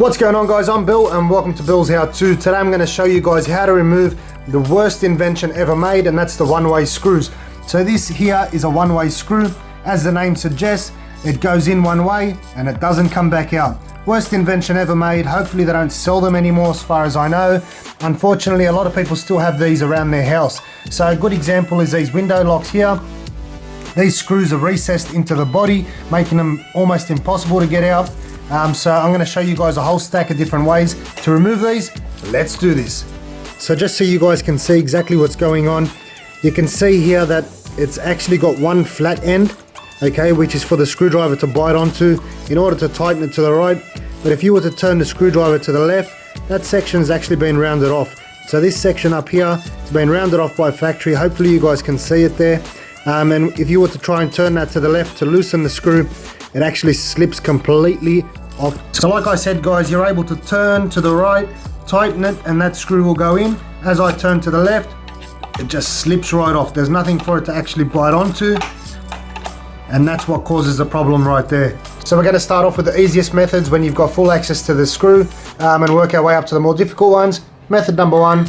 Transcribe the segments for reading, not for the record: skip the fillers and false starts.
What's going on, guys? I'm Bill and welcome to Bill's How To. Today I'm going to show you guys how to remove the worst invention ever made, and that's the one-way screws. So this here is a one-way screw. As the name suggests, it goes in one way and it doesn't come back out. Worst invention ever made. Hopefully they don't sell them anymore as far as I know. Unfortunately, a lot of people still have these around their house. So a good example is these window locks here. These screws are recessed into the body, making them almost impossible to get out. So I'm going to show you guys a whole stack of different ways to remove these. Let's do this. So just so you guys can see exactly what's going on, you can see here that it's actually got one flat end, okay, which is for the screwdriver to bite onto in order to tighten it to the right. But if you were to turn the screwdriver to the left, that section's actually been rounded off. So this section up here has been rounded off by factory. Hopefully you guys can see it there. And if you were to try and turn that to the left to loosen the screw, it actually slips completely off. So like I said, guys, you're able to turn to the right, tighten it, and that screw will go in. As I turn to the left, it just slips right off. There's nothing for it to actually bite onto, and that's what causes the problem right there. So we're going to start off with the easiest methods when you've got full access to the screw, and work our way up to the more difficult ones. Method number one,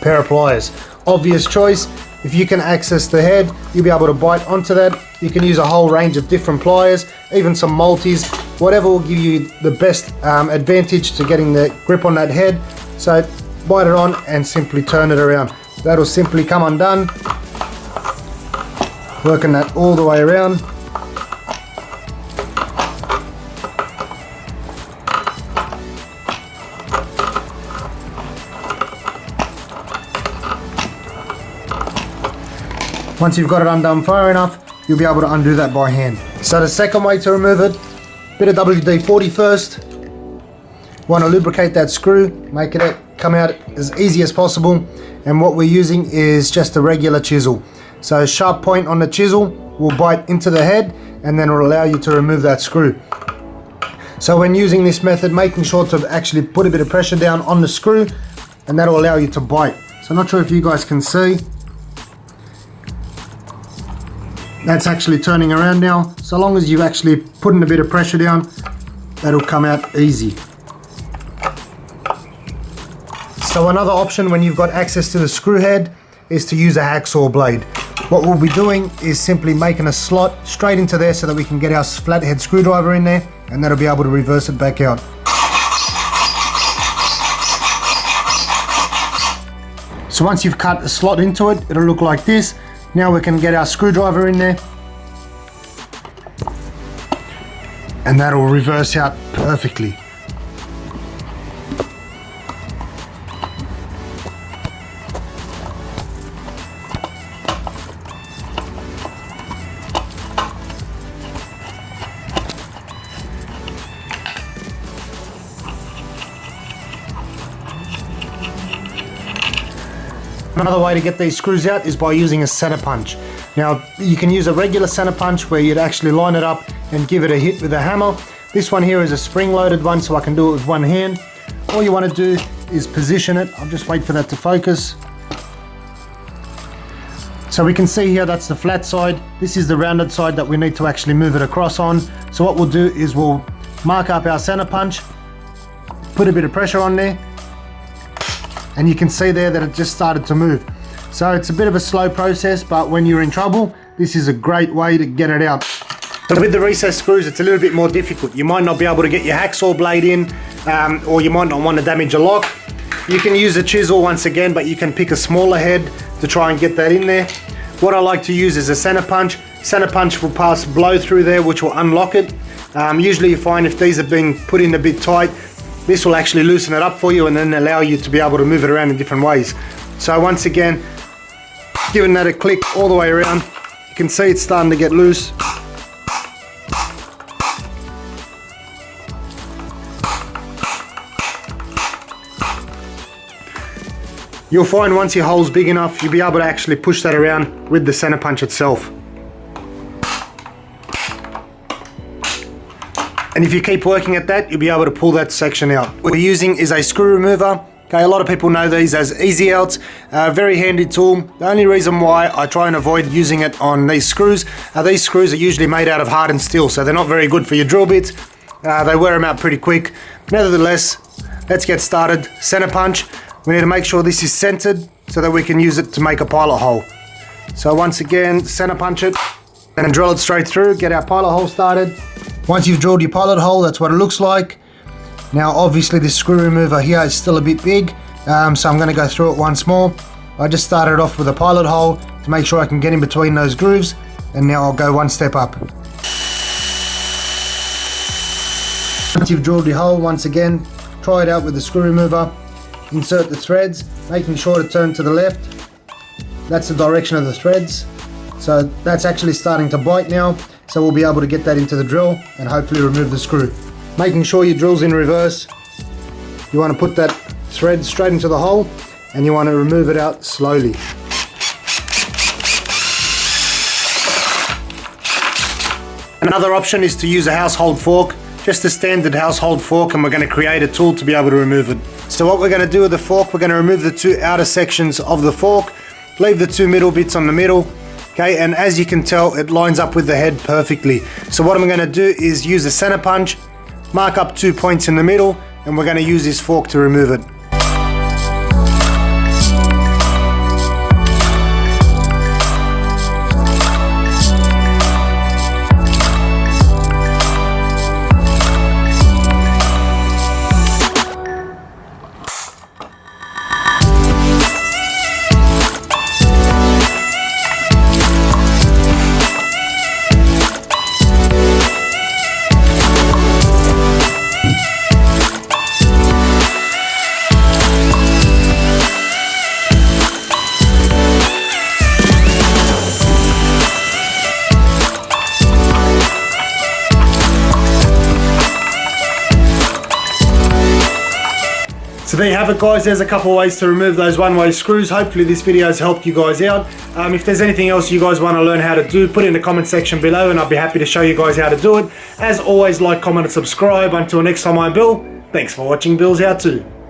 pair of pliers. Obvious choice. If you can access the head, you'll be able to bite onto that. You can use a whole range of different pliers, even some multis, whatever will give you the best advantage to getting the grip on that head. So bite it on and simply turn it around. That'll simply come undone. Working that all the way around. Once you've got it undone far enough, you'll be able to undo that by hand. So the second way to remove it, bit of WD-40 first. Want to lubricate that screw, make it come out as easy as possible. And what we're using is just a regular chisel. So a sharp point on the chisel will bite into the head, and then it will allow you to remove that screw. So when using this method, making sure to actually put a bit of pressure down on the screw, and that will allow you to bite. So I'm not sure if you guys can see. That's actually turning around now. So long as you've actually putting a bit of pressure down, that'll come out easy. So another option when you've got access to the screw head is to use a hacksaw blade. What we'll be doing is simply making a slot straight into there so that we can get our flathead screwdriver in there, and that'll be able to reverse it back out. So once you've cut a slot into it, it'll look like this. Now we can get our screwdriver in there, and that'll reverse out perfectly. Another way to get these screws out is by using a center punch. Now you can use a regular center punch where you'd actually line it up and give it a hit with a hammer. This one here is a spring-loaded one, so I can do it with one hand. All you want to do is position it. I'll just wait for that to focus. So we can see here that's the flat side. This is the rounded side that we need to actually move it across on. So what we'll do is we'll mark up our center punch, put a bit of pressure on there, and you can see there that it just started to move. So it's a bit of a slow process, but when you're in trouble, this is a great way to get it out. But with the recessed screws, it's a little bit more difficult. You might not be able to get your hacksaw blade in, or you might not want to damage a lock. You can use a chisel once again, but you can pick a smaller head to try and get that in there. What I like to use is a center punch. Center punch will pass blow through there, which will unlock it. Usually you find if these have been put in a bit tight, this will actually loosen it up for you and then allow you to be able to move it around in different ways. So once again, giving that a click all the way around, you can see it's starting to get loose. You'll find once your hole's big enough, you'll be able to actually push that around with the center punch itself. And if you keep working at that, you'll be able to pull that section out. What we're using is a screw remover. Okay, a lot of people know these as easy outs. Very handy tool. The only reason why I try and avoid using it on these screws are usually made out of hardened steel, so they're not very good for your drill bits. They wear them out pretty quick. Nevertheless, let's get started. Center punch. We need to make sure this is centered so that we can use it to make a pilot hole. So once again, center punch it and drill it straight through. Get our pilot hole started. Once you've drilled your pilot hole, that's what it looks like. Now obviously this screw remover here is still a bit big, so I'm going to go through it once more. I just started off with a pilot hole to make sure I can get in between those grooves, and now I'll go one step up. Once you've drilled your hole, once again, try it out with the screw remover. Insert the threads, making sure to turn to the left. That's the direction of the threads. So that's actually starting to bite now, so we'll be able to get that into the drill and hopefully remove the screw. Making sure your drill's in reverse. You want to put that thread straight into the hole and you want to remove it out slowly. Another option is to use a household fork, just a standard household fork, and we're going to create a tool to be able to remove it. So what we're going to do with the fork, we're going to remove the two outer sections of the fork, leave the two middle bits on the middle. Okay, and as you can tell, it lines up with the head perfectly. So what I'm going to do is use the center punch, mark up 2 points in the middle, and we're going to use this fork to remove it. So there you have it, guys. There's a couple ways to remove those one-way screws. Hopefully this video has helped you guys out. If there's anything else you guys want to learn how to do, put it in the comment section below and I'll be happy to show you guys how to do it. As always, like, comment and subscribe. Until next time, I'm Bill. Thanks for watching Billshowto.